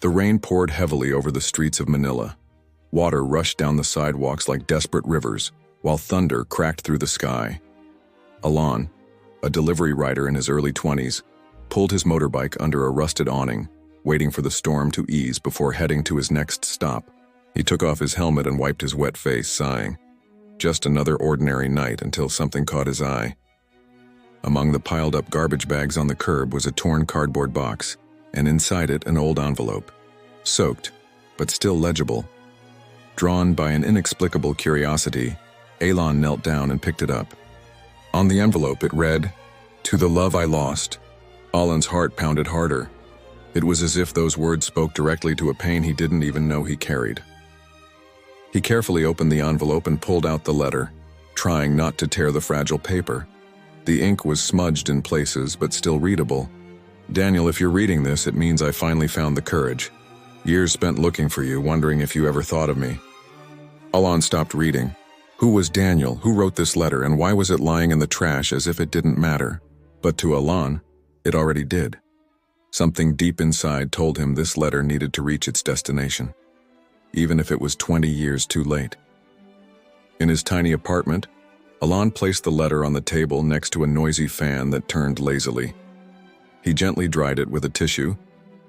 The rain poured heavily over the streets of Manila. Water rushed down the sidewalks like desperate rivers, while thunder cracked through the sky. Alon, a delivery rider in his early 20s, pulled his motorbike under a rusted awning, waiting for the storm to ease before heading to his next stop. He took off his helmet and wiped his wet face, sighing. Just another ordinary night until something caught his eye. Among the piled-up garbage bags on the curb was a torn cardboard box, and inside it an old envelope. Soaked, but still legible. Drawn by an inexplicable curiosity, Alon knelt down and picked it up. On the envelope it read, "To the love I lost." Alon's heart pounded harder. It was as if those words spoke directly to a pain he didn't even know he carried. He carefully opened the envelope and pulled out the letter, trying not to tear the fragile paper. The ink was smudged in places, but still readable. "Daniel, if you're reading this, it means I finally found the courage. Years spent looking for you, wondering if you ever thought of me." Alon stopped reading. Who was Daniel? Who wrote this letter, and why was it lying in the trash as if it didn't matter? But to Alon, it already did. Something deep inside told him this letter needed to reach its destination, even if it was 20 years too late. In his tiny apartment, Alon placed the letter on the table next to a noisy fan that turned lazily. He gently dried it with a tissue,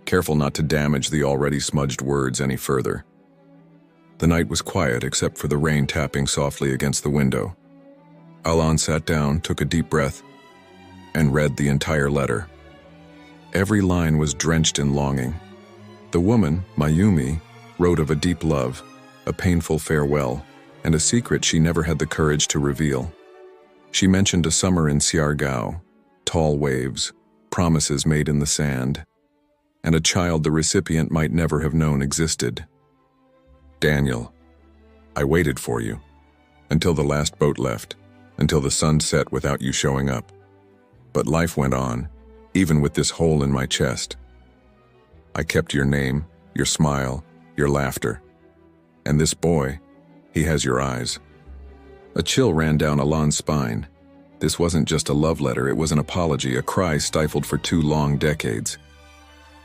careful not to damage the already smudged words any further. The night was quiet except for the rain tapping softly against the window. Alon sat down, took a deep breath, and read the entire letter. Every line was drenched in longing. The woman, Mayumi, wrote of a deep love, a painful farewell, and a secret she never had the courage to reveal. She mentioned a summer in Siargao, tall waves, promises made in the sand, and a child the recipient might never have known existed. "Daniel, I waited for you, until the last boat left, until the sun set without you showing up. But life went on, even with this hole in my chest. I kept your name, your smile, your laughter. And this boy, he has your eyes." A chill ran down Alon's spine. This wasn't just a love letter, it was an apology, a cry stifled for 2 long decades.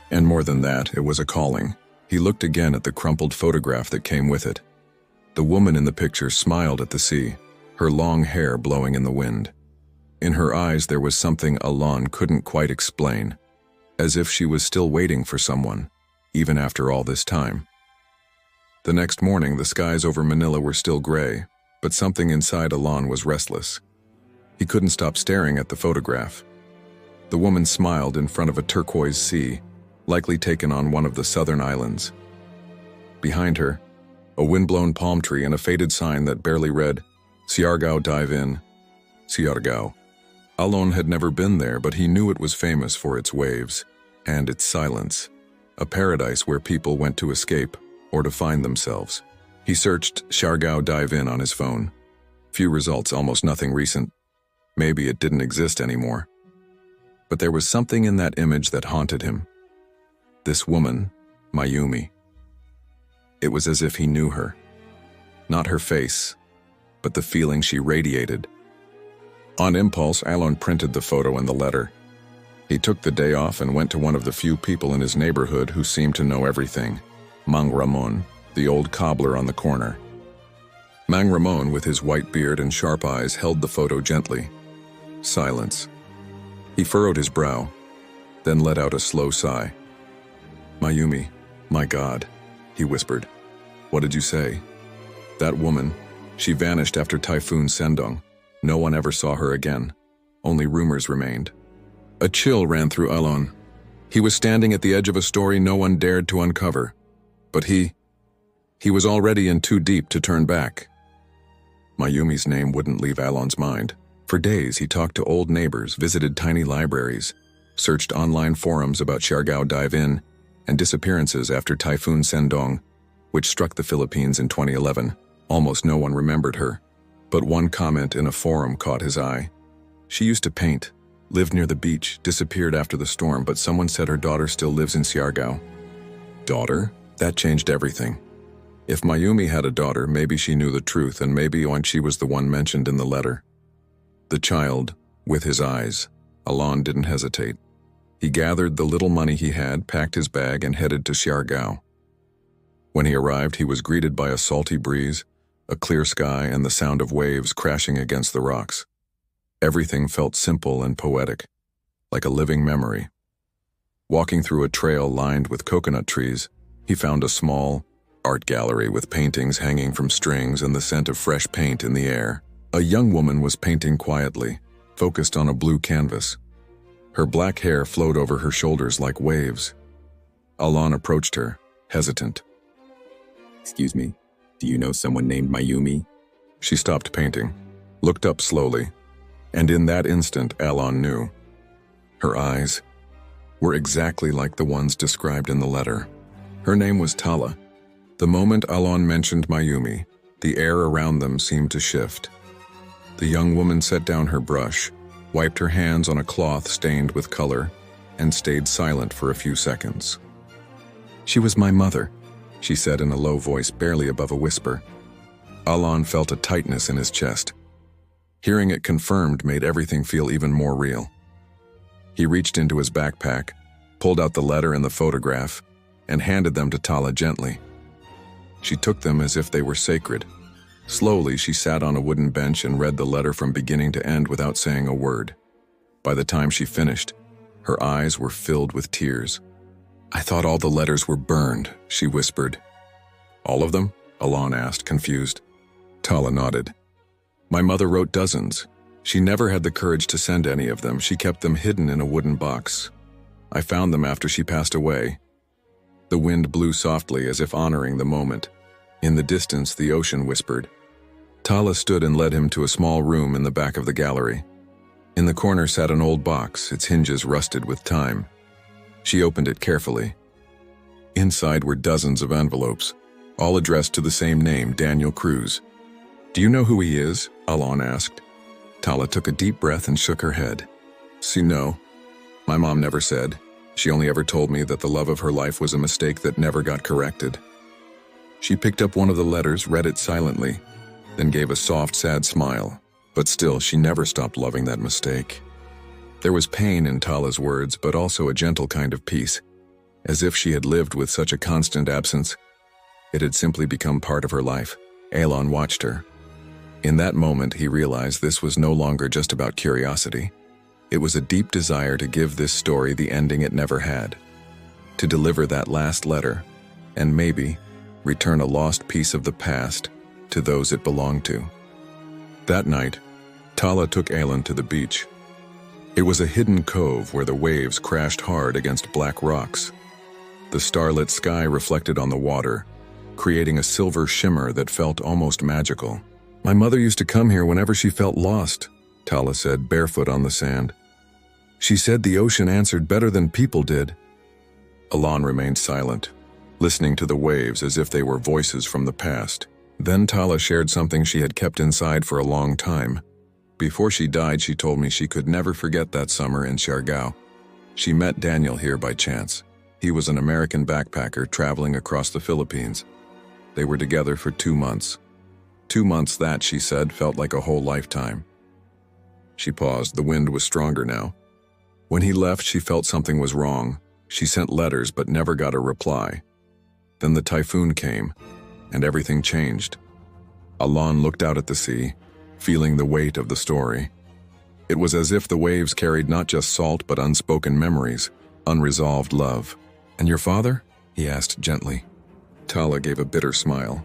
And more than that, it was a calling. He looked again at the crumpled photograph that came with it. The woman in the picture smiled at the sea, her long hair blowing in the wind. In her eyes there was something Alon couldn't quite explain, as if she was still waiting for someone, even after all this time. The next morning, the skies over Manila were still gray, but something inside Alon was restless. He couldn't stop staring at the photograph. The woman smiled in front of a turquoise sea, likely taken on one of the southern islands. Behind her, a windblown palm tree and a faded sign that barely read, "Siargao Dive In." Siargao. Alon had never been there, but he knew it was famous for its waves and its silence, a paradise where people went to escape or to find themselves. He searched Siargao Dive In on his phone. Few results, almost nothing recent. Maybe it didn't exist anymore. But there was something in that image that haunted him. This woman, Mayumi. It was as if he knew her. Not her face, but the feeling she radiated. On impulse, Alon printed the photo and the letter. He took the day off and went to one of the few people in his neighborhood who seemed to know everything, Mang Ramon, the old cobbler on the corner. Mang Ramon, with his white beard and sharp eyes, held the photo gently. Silence. He furrowed his brow, then let out a slow sigh. "Mayumi, my God," he whispered. "What did you say?" "That woman, she vanished after Typhoon Sendong. No one ever saw her again. Only rumors remained." A chill ran through Alon. He was standing at the edge of a story no one dared to uncover. But he was already in too deep to turn back. Mayumi's name wouldn't leave Alon's mind. For days he talked to old neighbors, visited tiny libraries, searched online forums about Siargao Dive In, and disappearances after Typhoon Sendong, which struck the Philippines in 2011. Almost no one remembered her, but one comment in a forum caught his eye. She used to paint, lived near the beach, disappeared after the storm, but someone said her daughter still lives in Siargao. Daughter? That changed everything. If Mayumi had a daughter, maybe she knew the truth, and maybe she was the one mentioned in the letter. The child, with his eyes. Alon didn't hesitate. He gathered the little money he had, packed his bag, and headed to Siargao. When he arrived, he was greeted by a salty breeze, a clear sky, and the sound of waves crashing against the rocks. Everything felt simple and poetic, like a living memory. Walking through a trail lined with coconut trees, he found a small art gallery with paintings hanging from strings and the scent of fresh paint in the air. A young woman was painting quietly, focused on a blue canvas. Her black hair flowed over her shoulders like waves. Alon approached her, hesitant. "Excuse me, do you know someone named Mayumi?" She stopped painting, looked up slowly, and in that instant Alon knew. Her eyes were exactly like the ones described in the letter. Her name was Tala. The moment Alon mentioned Mayumi, the air around them seemed to shift. The young woman set down her brush, wiped her hands on a cloth stained with color, and stayed silent for a few seconds. "She was my mother," she said in a low voice barely above a whisper. Alon felt a tightness in his chest. Hearing it confirmed made everything feel even more real. He reached into his backpack, pulled out the letter and the photograph, and handed them to Tala gently. She took them as if they were sacred. Slowly, she sat on a wooden bench and read the letter from beginning to end without saying a word. By the time she finished, her eyes were filled with tears. "I thought all the letters were burned," she whispered. "All of them?" Alon asked, confused. Tala nodded. "My mother wrote dozens. She never had the courage to send any of them. She kept them hidden in a wooden box. I found them after she passed away." The wind blew softly as if honoring the moment. In the distance, the ocean whispered. Tala stood and led him to a small room in the back of the gallery. In the corner sat an old box, its hinges rusted with time. She opened it carefully. Inside were dozens of envelopes, all addressed to the same name, Daniel Cruz. "Do you know who he is?" Alon asked. Tala took a deep breath and shook her head. "See, no. My mom never said. She only ever told me that the love of her life was a mistake that never got corrected." She picked up one of the letters, read it silently, then gave a soft, sad smile. But still, she never stopped loving that mistake. There was pain in Tala's words, but also a gentle kind of peace, as if she had lived with such a constant absence. It had simply become part of her life. Alon watched her. In that moment, he realized this was no longer just about curiosity. It was a deep desire to give this story the ending it never had. To deliver that last letter, and maybe return a lost piece of the past to those it belonged to. That night, Tala took Alon to the beach. It was a hidden cove where the waves crashed hard against black rocks. The starlit sky reflected on the water, creating a silver shimmer that felt almost magical. "My mother used to come here whenever she felt lost," Tala said, barefoot on the sand. "She said the ocean answered better than people did." Alon remained silent, listening to the waves as if they were voices from the past. Then Tala shared something she had kept inside for a long time. Before she died, she told me she could never forget that summer in Siargao. She met Daniel here by chance. He was an American backpacker traveling across the Philippines. They were together for 2 months. 2 months that, she said, felt like a whole lifetime. She paused. The wind was stronger now. When he left, she felt something was wrong. She sent letters but never got a reply. Then the typhoon came, and everything changed. Alon looked out at the sea, feeling the weight of the story. It was as if the waves carried not just salt but unspoken memories, unresolved love. "And your father?" he asked gently. Tala gave a bitter smile.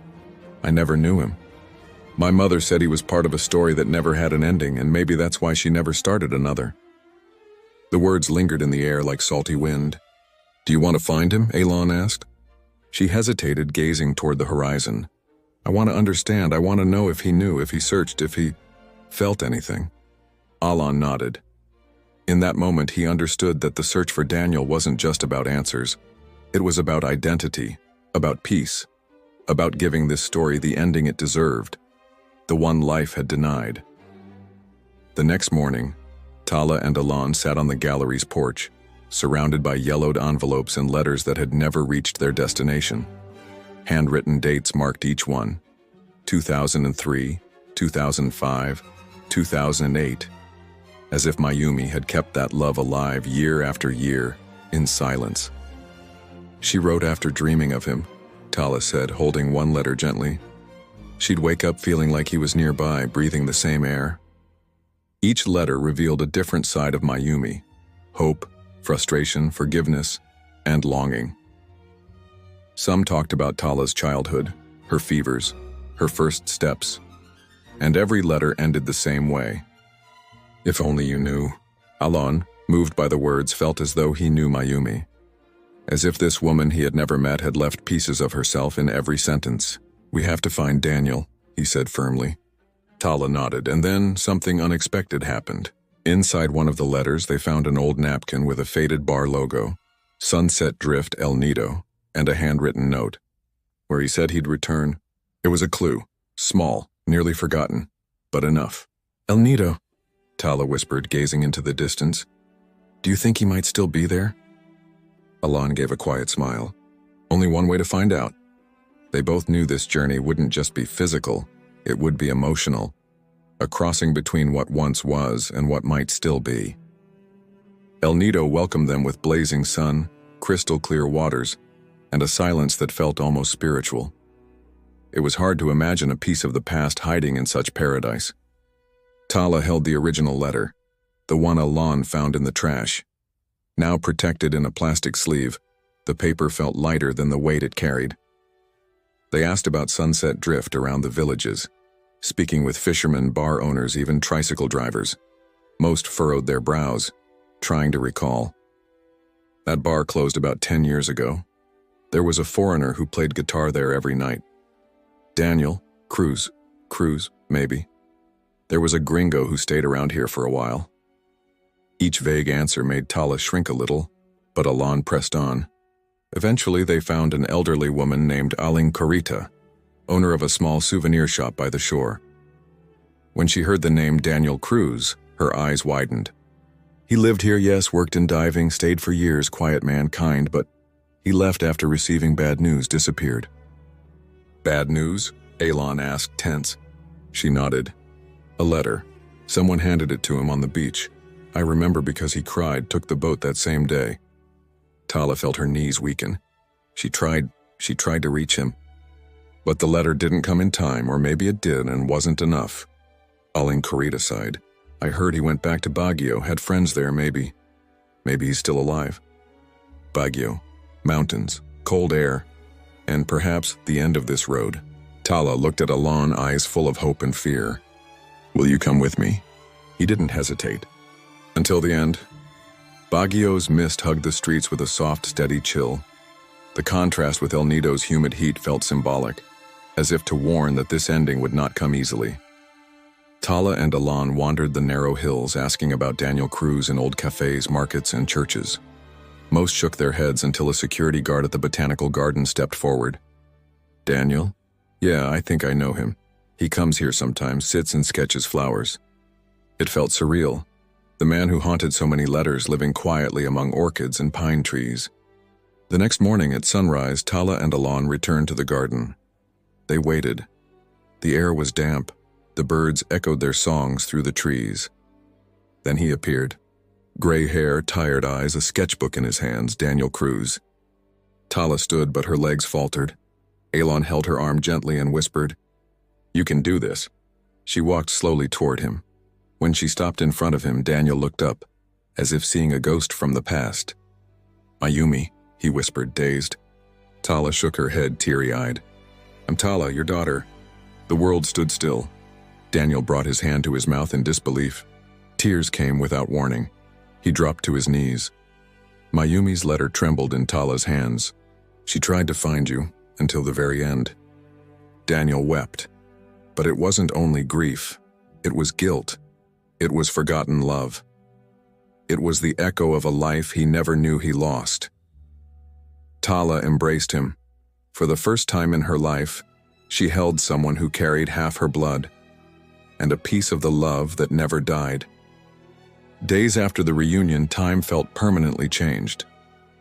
"I never knew him. My mother said he was part of a story that never had an ending, and maybe that's why she never started another." The words lingered in the air like salty wind. "Do you want to find him?" Alon asked. She hesitated, gazing toward the horizon. "I want to understand. I want to know if he knew, if he searched, if he felt anything." Alon nodded. In that moment, he understood that the search for Daniel wasn't just about answers. It was about identity, about peace, about giving this story the ending it deserved, the one life had denied. The next morning, Tala and Alon sat on the gallery's porch, surrounded by yellowed envelopes and letters that had never reached their destination. Handwritten dates marked each one: 2003, 2005, 2008. as if Mayumi had kept that love alive year after year, in silence. She wrote after dreaming of him, Tala said, holding one letter gently. She'd wake up feeling like he was nearby, breathing the same air. Each letter revealed a different side of Mayumi: hope, frustration, forgiveness, and longing. Some talked about Tala's childhood, her fevers, her first steps, and every letter ended the same way. If only you knew. Alon, moved by the words, felt as though he knew Mayumi. As if this woman he had never met had left pieces of herself in every sentence. "We have to find Daniel," he said firmly. Tala nodded, and then something unexpected happened. Inside one of the letters, they found an old napkin with a faded bar logo, Sunset Drift El Nido, and a handwritten note, where he said he'd return. It was a clue, small, nearly forgotten, but enough. "El Nido," Tala whispered, gazing into the distance. "Do you think he might still be there?" Alon gave a quiet smile. "Only one way to find out." They both knew this journey wouldn't just be physical, it would be emotional, a crossing between what once was and what might still be. El Nido welcomed them with blazing sun, crystal-clear waters, and a silence that felt almost spiritual. It was hard to imagine a piece of the past hiding in such paradise. Tala held the original letter, the one Alon found in the trash. Now protected in a plastic sleeve, the paper felt lighter than the weight it carried. They asked about Sunset Drift around the villages, speaking with fishermen, bar owners, even tricycle drivers. Most furrowed their brows, trying to recall. That bar closed about 10 years ago. There was a foreigner who played guitar there every night. Daniel, Cruz, maybe. There was a gringo who stayed around here for a while. Each vague answer made Tala shrink a little, but Alon pressed on. Eventually they found an elderly woman named Aling Corita, owner of a small souvenir shop by the shore. When she heard the name Daniel Cruz, her eyes widened. "He lived here, yes, worked in diving, stayed for years, quiet man, kind, but he left after receiving bad news, disappeared." "Bad news?" Alon asked, tense. She nodded. "A letter. Someone handed it to him on the beach. I remember because he cried, took the boat that same day." Tala felt her knees weaken. She tried to reach him. But the letter didn't come in time, or maybe it did and wasn't enough. Aling Corita sighed. "I heard he went back to Baguio, had friends there, maybe. Maybe he's still alive." Baguio, mountains, cold air, and perhaps the end of this road. Tala looked at Alon, eyes full of hope and fear. "Will you come with me?" He didn't hesitate. Until the end. Baguio's mist hugged the streets with a soft, steady chill. The contrast with El Nido's humid heat felt symbolic, as if to warn that this ending would not come easily. Tala and Alon wandered the narrow hills, asking about Daniel Cruz in old cafes, markets, and churches. Most shook their heads until a security guard at the botanical garden stepped forward. "Daniel? Yeah, I think I know him. He comes here sometimes, sits and sketches flowers." It felt surreal. The man who haunted so many letters, living quietly among orchids and pine trees. The next morning at sunrise, Tala and Alon returned to the garden. They waited. The air was damp. The birds echoed their songs through the trees. Then he appeared. Gray hair, tired eyes, a sketchbook in his hands, Daniel Cruz. Tala stood, but her legs faltered. Alon held her arm gently and whispered, "You can do this." She walked slowly toward him. When she stopped in front of him, Daniel looked up, as if seeing a ghost from the past. "Mayumi," he whispered, dazed. Tala shook her head, teary-eyed. "I'm Tala, your daughter." The world stood still. Daniel brought his hand to his mouth in disbelief. Tears came without warning. He dropped to his knees. Mayumi's letter trembled in Tala's hands. "She tried to find you, until the very end." Daniel wept. But it wasn't only grief. It was guilt. It was forgotten love. It was the echo of a life he never knew he lost. Tala embraced him. For the first time in her life, she held someone who carried half her blood, and a piece of the love that never died. Days after the reunion, time felt permanently changed.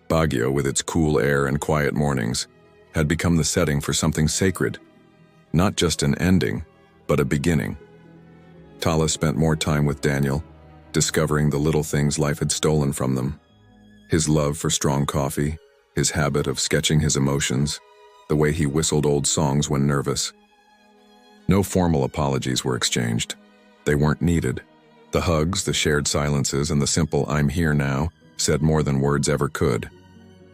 Baguio, with its cool air and quiet mornings, had become the setting for something sacred. Not just an ending, but a beginning. Tala spent more time with Daniel, discovering the little things life had stolen from them. His love for strong coffee, his habit of sketching his emotions, the way he whistled old songs when nervous. No formal apologies were exchanged. They weren't needed. The hugs, the shared silences, and the simple "I'm here now" said more than words ever could.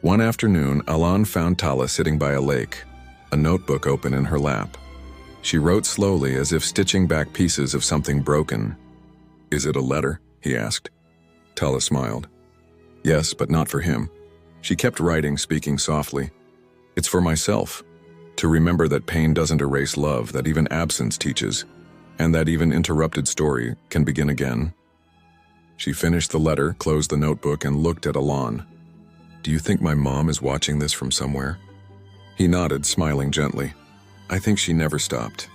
One afternoon, Alon found Tala sitting by a lake, a notebook open in her lap. She wrote slowly, as if stitching back pieces of something broken. "Is it a letter?" he asked. Tala smiled. "Yes, but not for him." She kept writing, speaking softly. "It's for myself, to remember that pain doesn't erase love, that even absence teaches, and that even interrupted story can begin again." She finished the letter, closed the notebook, and looked at Alon. "Do you think my mom is watching this from somewhere?" He nodded, smiling gently. "I think she never stopped."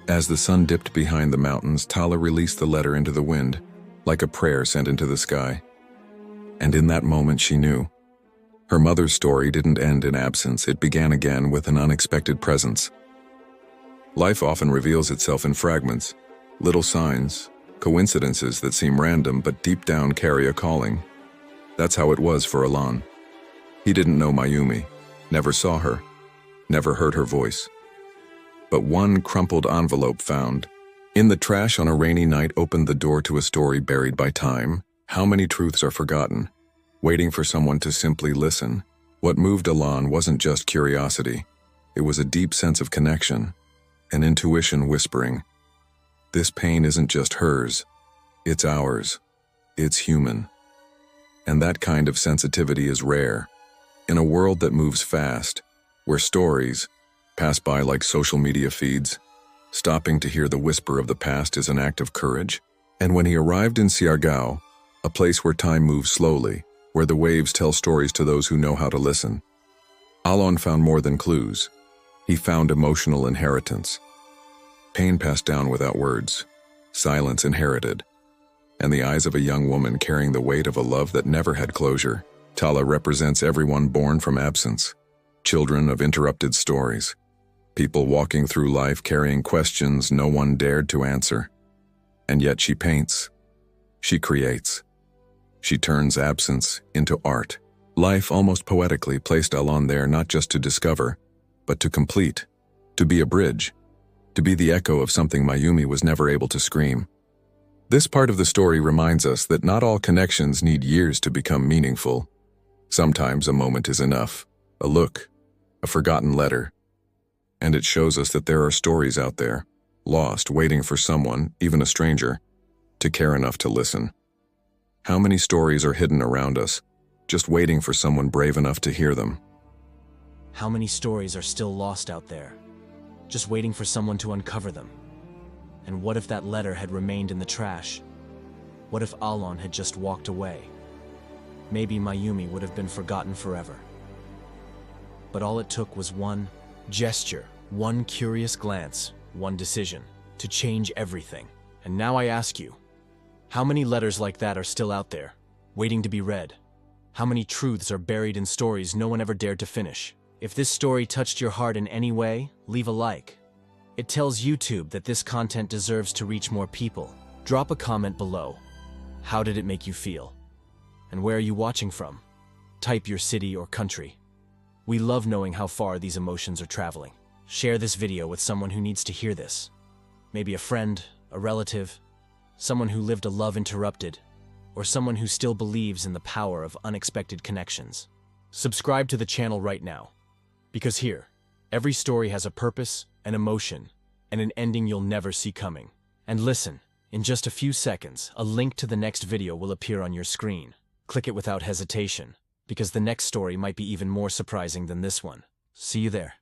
As the sun dipped behind the mountains, Tala released the letter into the wind, like a prayer sent into the sky. And in that moment she knew. Her mother's story didn't end in absence, it began again with an unexpected presence. Life often reveals itself in fragments, little signs, coincidences that seem random but deep down carry a calling. That's how it was for Alon. He didn't know Mayumi, never saw her, never heard her voice. But one crumpled envelope found in the trash on a rainy night opened the door to a story buried by time. How many truths are forgotten, waiting for someone to simply listen? What moved Alon wasn't just curiosity. It was a deep sense of connection, an intuition whispering, "This pain isn't just hers, it's ours. It's human." And that kind of sensitivity is rare. In a world that moves fast, where stories pass by like social media feeds, stopping to hear the whisper of the past is an act of courage. And when he arrived in Siargao, a place where time moves slowly, where the waves tell stories to those who know how to listen, Alon found more than clues. He found emotional inheritance. Pain passed down without words, silence inherited, and the eyes of a young woman carrying the weight of a love that never had closure. Tala represents everyone born from absence, children of interrupted stories, people walking through life carrying questions no one dared to answer. And yet she paints, she creates, she turns absence into art. Life almost poetically placed Alon there not just to discover, but to complete, to be a bridge, to be the echo of something Mayumi was never able to scream. This part of the story reminds us that not all connections need years to become meaningful. Sometimes a moment is enough, a look, a forgotten letter. And it shows us that there are stories out there, lost, waiting for someone, even a stranger, to care enough to listen. How many stories are hidden around us, just waiting for someone brave enough to hear them? How many stories are still lost out there, just waiting for someone to uncover them? And what if that letter had remained in the trash? What if Alon had just walked away? Maybe Mayumi would have been forgotten forever. But all it took was one gesture, one curious glance, one decision, to change everything. And now I ask you, how many letters like that are still out there, waiting to be read? How many truths are buried in stories no one ever dared to finish? If this story touched your heart in any way, leave a like. It tells YouTube that this content deserves to reach more people. Drop a comment below. How did it make you feel? And where are you watching from? Type your city or country. We love knowing how far these emotions are traveling. Share this video with someone who needs to hear this. Maybe a friend, a relative, someone who lived a love interrupted, or someone who still believes in the power of unexpected connections. Subscribe to the channel right now, because here, every story has a purpose, an emotion, and an ending you'll never see coming. And listen, in just a few seconds, a link to the next video will appear on your screen. Click it without hesitation, because the next story might be even more surprising than this one. See you there.